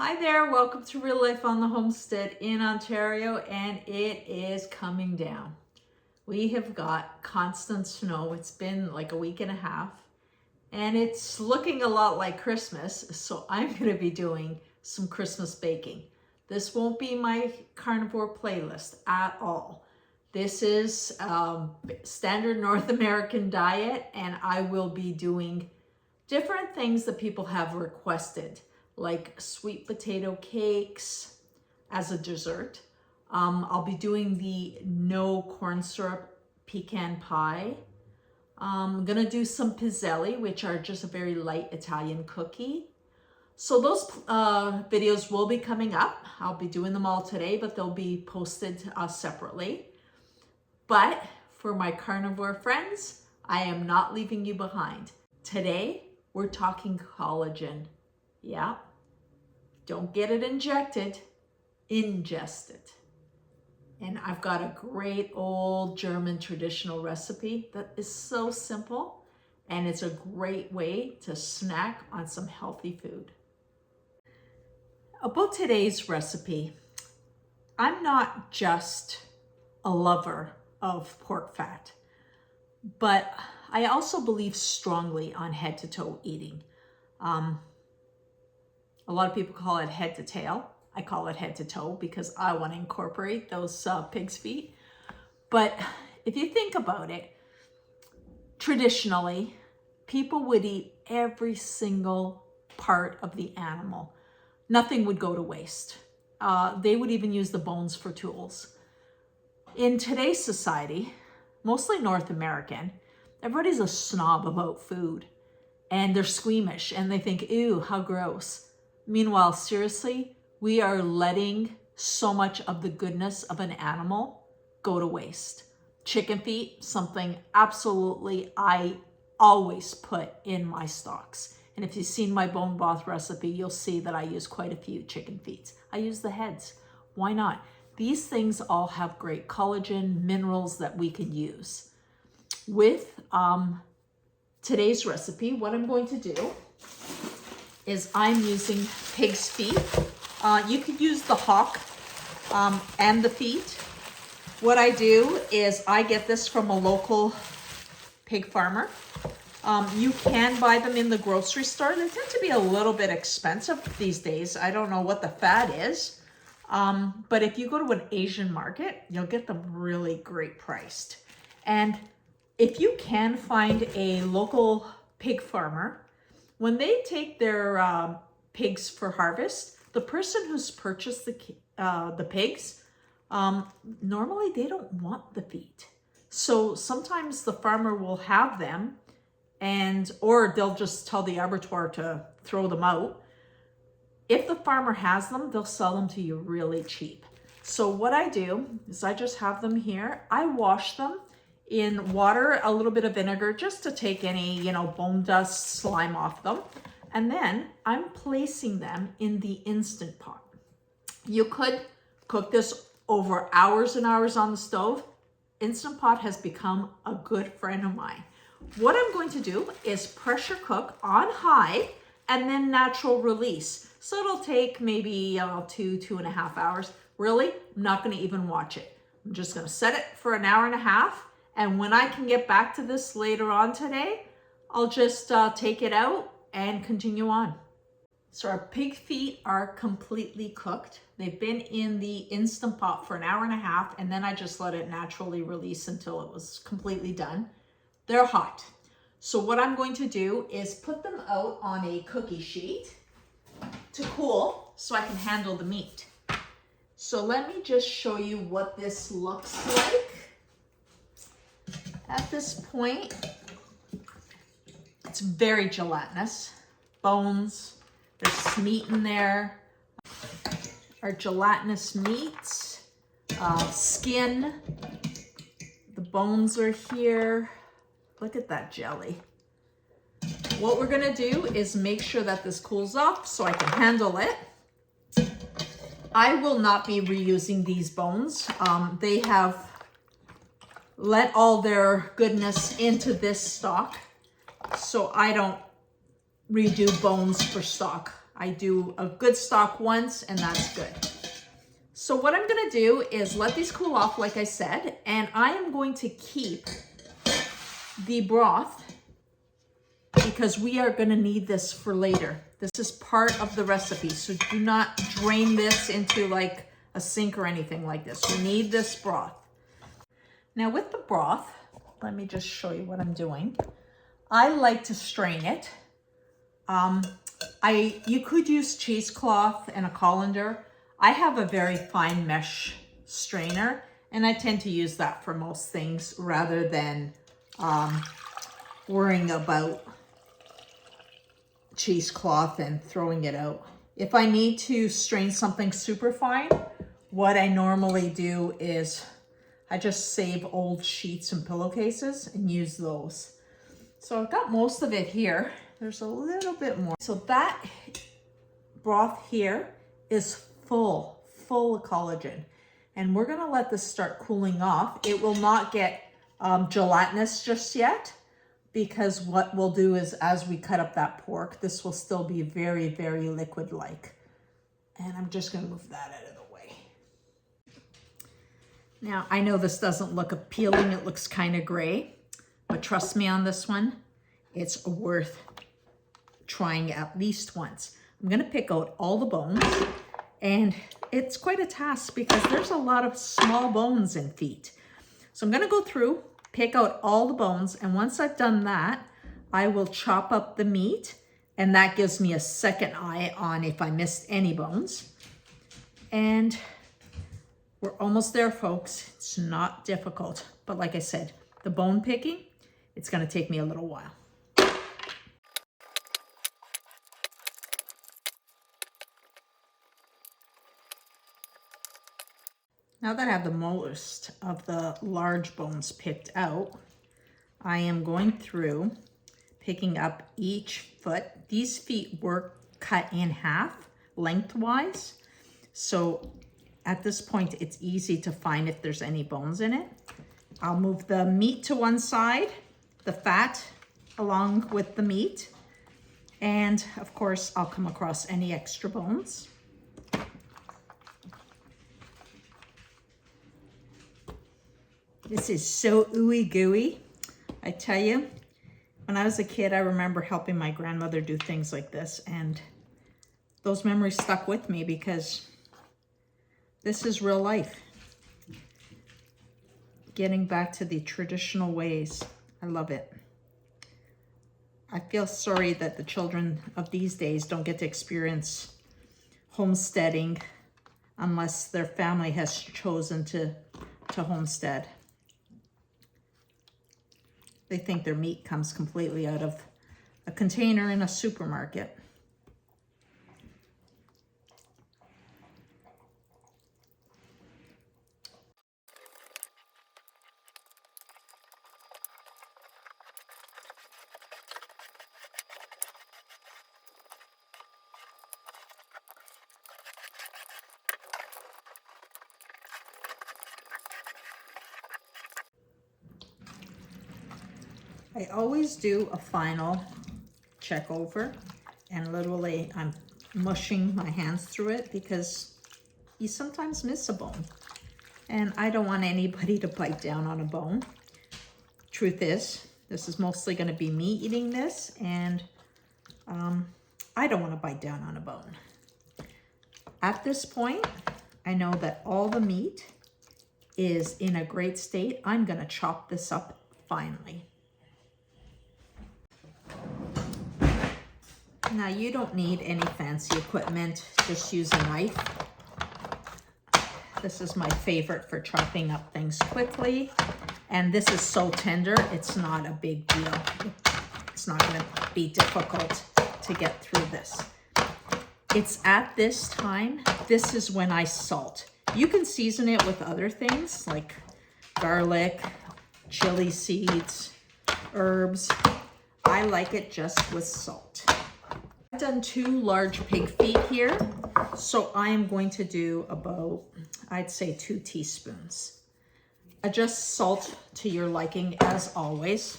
Hi there, welcome to Real Life on the Homestead in Ontario, and it is coming down. We have got constant snow. It's been like a week and a half, and it's looking a lot like Christmas, so I'm going to be doing some Christmas baking. This won't be my carnivore playlist at all. This is standard North American diet, and I will be doing different things that people have requested, like sweet potato cakes as a dessert. I'll be doing the no corn syrup pecan pie. I'm gonna do some piselli, which are just a very light Italian cookie. So those videos will be coming up. I'll be doing them all today, but they'll be posted separately. But for my carnivore friends, I am not leaving you behind. Today, we're talking collagen. Yeah, don't get it injected, ingest it. And I've got a great old German traditional recipe that is so simple, and it's a great way to snack on some healthy food. About today's recipe, I'm not just a lover of pork fat, but I also believe strongly on head to toe eating. A lot of people call it head to tail. I call it head to toe because I want to incorporate those pig's feet. But if you think about it, traditionally, people would eat every single part of the animal. Nothing would go to waste. They would even use the bones for tools. In today's society, mostly North American, everybody's a snob about food, and they're squeamish and they think, ew, how gross. Meanwhile, seriously, we are letting so much of the goodness of an animal go to waste. Chicken feet, something absolutely I always put in my stocks. And if you've seen my bone broth recipe, you'll see that I use quite a few chicken feet. I use the heads. Why not? These things all have great collagen, minerals that we can use. With today's recipe, what I'm going to do is I'm using pig's feet. You could use the hock and the feet. What I do is I get this from a local pig farmer. You can buy them in the grocery store. They tend to be a little bit expensive these days. I don't know what the fat is. But if you go to an Asian market, you'll get them really great priced. And if you can find a local pig farmer, when they take their pigs for harvest, the person who's purchased the pigs, normally they don't want the feet. So sometimes the farmer will have them, or they'll just tell the abattoir to throw them out. If the farmer has them, they'll sell them to you really cheap. So what I do is I just have them here. I wash them in water, a little bit of vinegar, just to take any, bone dust, slime off them. And then I'm placing them in the Instant Pot. You could cook this over hours and hours on the stove. Instant Pot has become a good friend of mine. What I'm going to do is pressure cook on high and then natural release. So it'll take maybe 2.5 hours. Really, I'm not going to even watch it. I'm just going to set it for an hour and a half. And when I can get back to this later on today, I'll just take it out and continue on. So our pig feet are completely cooked. They've been in the Instant Pot for an hour and a half, and then I just let it naturally release until it was completely done. They're hot. So what I'm going to do is put them out on a cookie sheet to cool so I can handle the meat. So let me just show you what this looks like. At this point, it's very gelatinous. Bones, there's meat in there. Our gelatinous meats, skin, the bones are here. Look at that jelly. What we're gonna do is make sure that this cools off so I can handle it. I will not be reusing these bones. They have let all their goodness into this stock, so I don't redo bones for stock. I do a good stock once and that's good. So what I'm gonna do is let these cool off, like I said, and I am going to keep the broth because we are gonna need this for later. This is part of the recipe, so do not drain this into like a sink or anything like this. You need this broth. Now with the broth, let me just show you what I'm doing. I like to strain it. You could use cheesecloth and a colander. I have a very fine mesh strainer, and I tend to use that for most things rather than worrying about cheesecloth and throwing it out. If I need to strain something super fine, what I normally do is I just save old sheets and pillowcases and use those. So I've got most of it here. There's a little bit more. So that broth here is full of collagen. And we're gonna let this start cooling off. It will not get gelatinous just yet, because what we'll do is as we cut up that pork, this will still be very, very liquid-like. And I'm just gonna move that out of the way. Now, I know this doesn't look appealing, it looks kind of gray, but trust me on this one, it's worth trying at least once. I'm gonna pick out all the bones, and it's quite a task because there's a lot of small bones in feet. So I'm gonna go through, pick out all the bones, and once I've done that, I will chop up the meat, and that gives me a second eye on if I missed any bones. And we're almost there, folks. It's not difficult, but like I said, the bone picking, it's gonna take me a little while. Now that I have the most of the large bones picked out, I am going through picking up each foot. These feet were cut in half lengthwise. So at this point, it's easy to find if there's any bones in it. I'll move the meat to one side, the fat along with the meat. And of course, I'll come across any extra bones. This is so ooey gooey. I tell you, when I was a kid, I remember helping my grandmother do things like this, and those memories stuck with me because this is real life. Getting back to the traditional ways. I love it. I feel sorry that the children of these days don't get to experience homesteading unless their family has chosen to homestead. They think their meat comes completely out of a container in a supermarket. I always do a final check over, and literally I'm mushing my hands through it because you sometimes miss a bone, and I don't want anybody to bite down on a bone. Truth is, this is mostly going to be me eating this, and I don't want to bite down on a bone. At this point, I know that all the meat is in a great state. I'm going to chop this up finely. Now, you don't need any fancy equipment, just use a knife. This is my favorite for chopping up things quickly. And this is so tender, it's not a big deal. It's not gonna be difficult to get through this. It's at this time, this is when I salt. You can season it with other things like garlic, chili seeds, herbs. I like it just with salt. I've done 2 large pig feet here, so I am going to do about, I'd say 2 teaspoons. Adjust salt to your liking as always.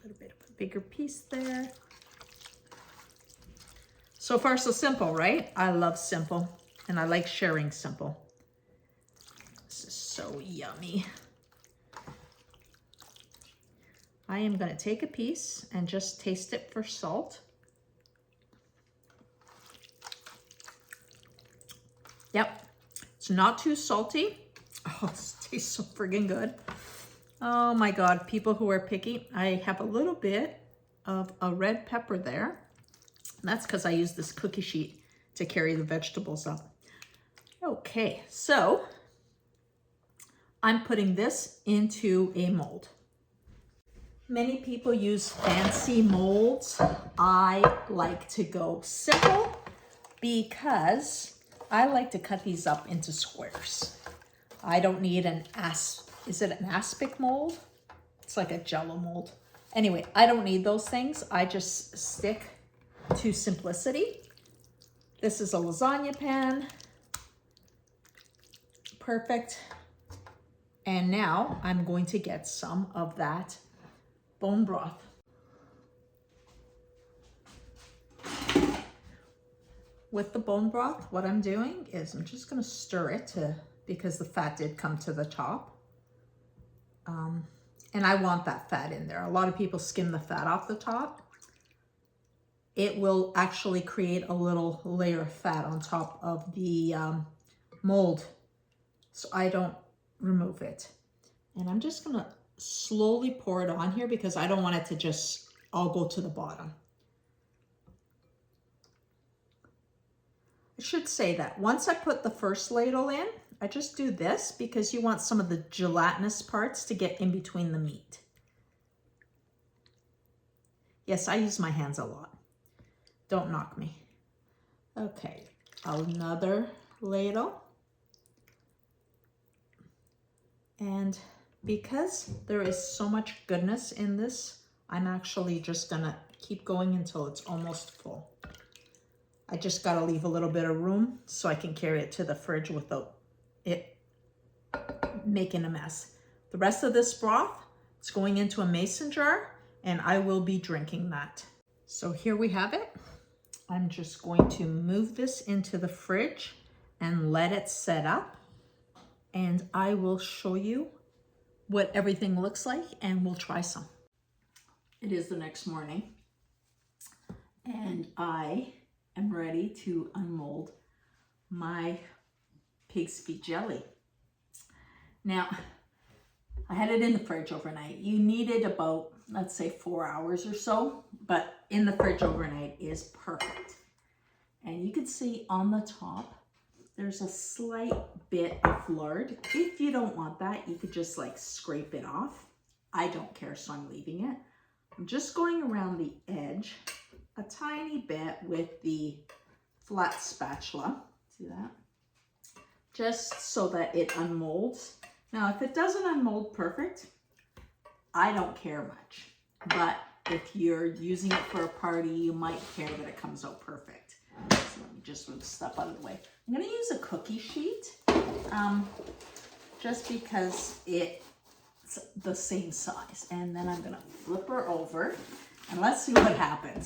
A little bit of bigger piece there. So far, so simple, right? I love simple, and I like sharing simple. This is so yummy. I am gonna take a piece and just taste it for salt. Yep, it's not too salty. Oh, this tastes so friggin' good. Oh my God, people who are picky, I have a little bit of a red pepper there. That's because I use this cookie sheet to carry the vegetables up. Okay, so I'm putting this into a mold. Many people use fancy molds. I like to go simple because I like to cut these up into squares. I don't need is it an aspic mold? It's like a Jello mold. Anyway, I don't need those things. I just stick to simplicity. This is a lasagna pan. Perfect. And now I'm going to get some of that bone broth. With the bone broth, what I'm doing is I'm just gonna stir it because the fat did come to the top. And I want that fat in there. A lot of people skim the fat off the top. It will actually create a little layer of fat on top of the mold. So I don't remove it. And I'm just gonna slowly pour it on here because I don't want it to just all go to the bottom. I should say that once I put the first ladle in, I just do this because you want some of the gelatinous parts to get in between the meat. Yes, I use my hands a lot. Don't knock me. Okay, another ladle. And because there is so much goodness in this, I'm actually just gonna keep going until it's almost full. I just gotta leave a little bit of room so I can carry it to the fridge without it making a mess. The rest of this broth is going into a mason jar and I will be drinking that. So here we have it. I'm just going to move this into the fridge and let it set up. And I will show you what everything looks like and we'll try some. It is the next morning and I am ready to unmold my pig's feet jelly. Now, I had it in the fridge overnight. You needed about, let's say 4 hours or so, but in the fridge overnight is perfect. And you can see on the top, there's a slight bit of lard. If you don't want that, you could just like scrape it off. I don't care, so I'm leaving it. I'm just going around the edge a tiny bit with the flat spatula. See that? Just so that it unmolds. Now, if it doesn't unmold perfect, I don't care much. But if you're using it for a party, you might care that it comes out perfect. So let me just move stuff out of the way. I'm gonna use a cookie sheet, just because it's the same size. And then I'm gonna flip her over and let's see what happens.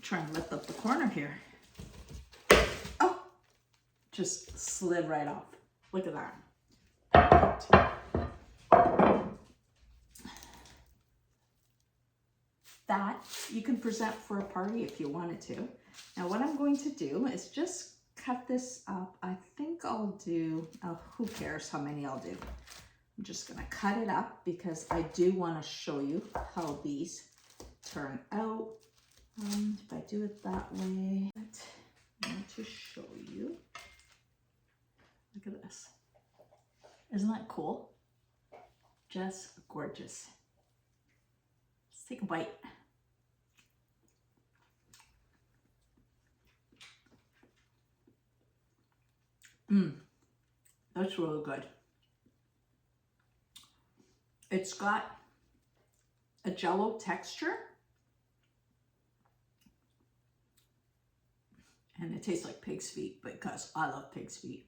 Try and lift up the corner here. Oh, just slid right off. Look at that. That you can present for a party if you wanted to. Now what I'm going to do is just cut this up. I think I'll do, who cares how many I'll do. I'm just gonna cut it up because I do want to show you how these turn out. If I do it that way, I want to show you. Look at this. Isn't that cool? Just gorgeous. Let's take a bite. That's really good. It's got a Jello texture. And it tastes like pig's feet because I love pig's feet.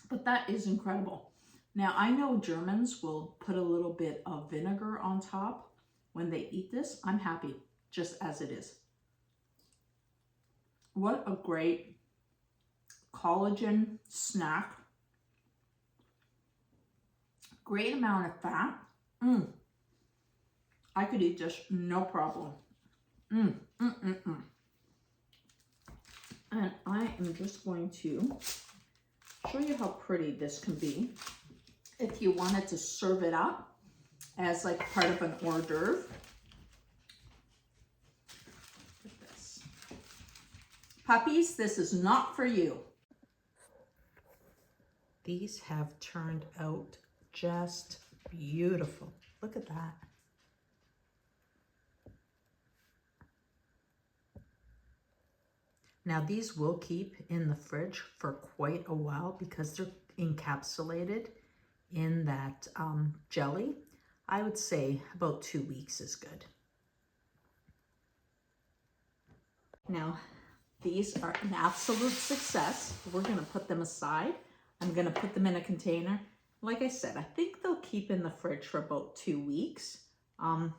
But that is incredible. Now, I know Germans will put a little bit of vinegar on top when they eat this. I'm happy just as it is. What a great collagen snack. Great amount of fat. I could eat this no problem. And I am just going to show you how pretty this can be. If you wanted to serve it up as like part of an hors d'oeuvre. Look at this. Puppies, this is not for you. These have turned out just beautiful. Look at that. Now these will keep in the fridge for quite a while because they're encapsulated in that jelly. I would say about 2 weeks is good. Now these are an absolute success. We're gonna put them aside. I'm gonna put them in a container. Like I said, I think they'll keep in the fridge for about 2 weeks. I'm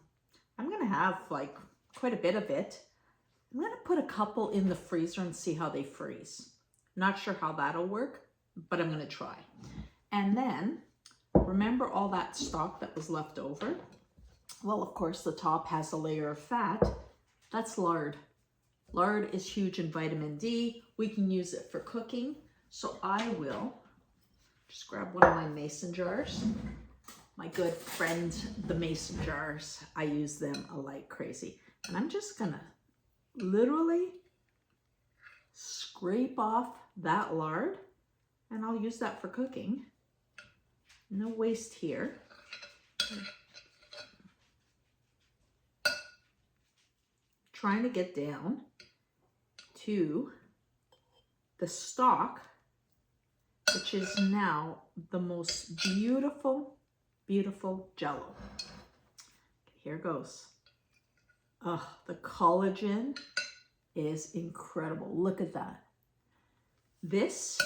gonna have like quite a bit of it. I'm gonna put a couple in the freezer and see how they freeze. Not sure how that'll work, but I'm gonna try. And then, remember all that stock that was left over? Well, of course, the top has a layer of fat. That's lard. Lard is huge in vitamin D. We can use it for cooking. So I will just grab one of my mason jars. My good friend, the mason jars. I use them like crazy. And I'm just gonna literally scrape off that lard, and I'll use that for cooking. No waste here. Trying to get down to the stock, which is now the most beautiful, beautiful jello. Okay, here goes. Oh, the collagen is incredible. Look at that. This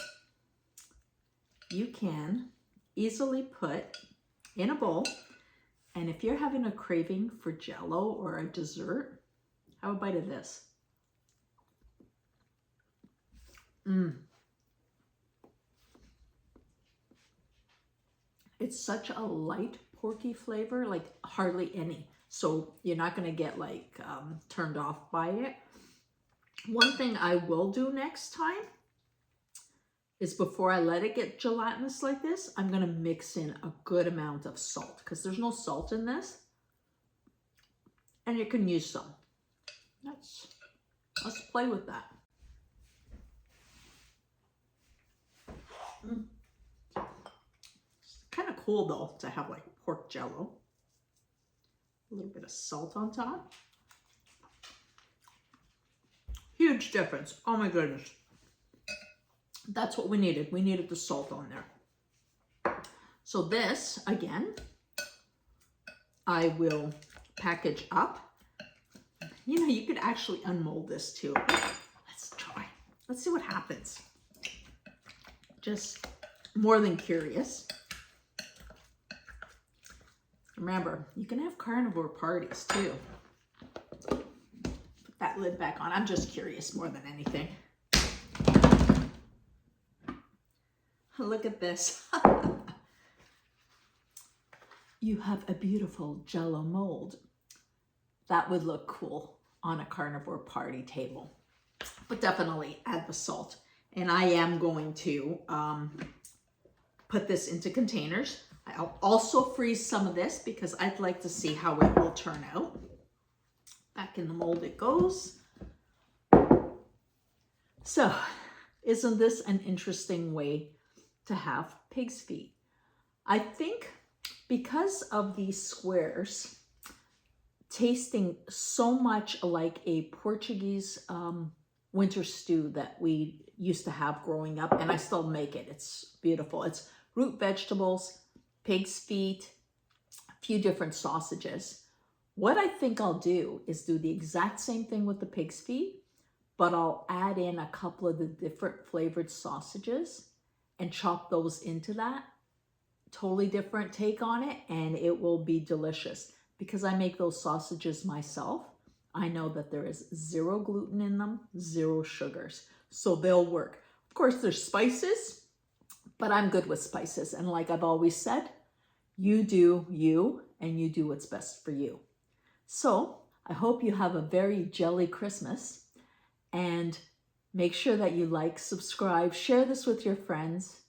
you can easily put in a bowl. And if you're having a craving for jello or a dessert, have a bite of this. It's such a light porky flavor, like hardly any. So you're not gonna get like turned off by it. One thing I will do next time is before I let it get gelatinous like this, I'm gonna mix in a good amount of salt because there's no salt in this. And you can use some. Let's play with that. It's kind of cool though to have like pork jello. A little bit of salt on top. Huge difference. Oh my goodness. That's what we needed. We needed the salt on there. So this, again, I will package up. You know, you could actually unmold this too. Let's try. Let's see what happens. Just more than curious. Remember, you can have carnivore parties too. Put that lid back on. I'm just curious more than anything. Look at this. You have a beautiful jello mold. That would look cool on a carnivore party table. But definitely add the salt. And I am going to put this into containers. I'll also freeze some of this because I'd like to see how it will turn out. Back in the mold it goes. So, isn't this an interesting way to have pig's feet? I think because of these squares tasting so much like a Portuguese winter stew that we used to have growing up, and I still make it. It's beautiful. It's root vegetables, pig's feet, a few different sausages. What I think I'll do is do the exact same thing with the pig's feet, but I'll add in a couple of the different flavored sausages and chop those into that totally different take on it, and it will be delicious. Because I make those sausages myself, I know that there is 0 gluten in them, 0 sugars, so they'll work. Of course, there's spices, but I'm good with spices. And like I've always said, you do you, and you do what's best for you. So I hope you have a very jelly Christmas, and make sure that you like, subscribe, share this with your friends,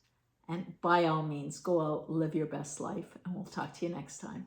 and by all means, go out, live your best life, and we'll talk to you next time.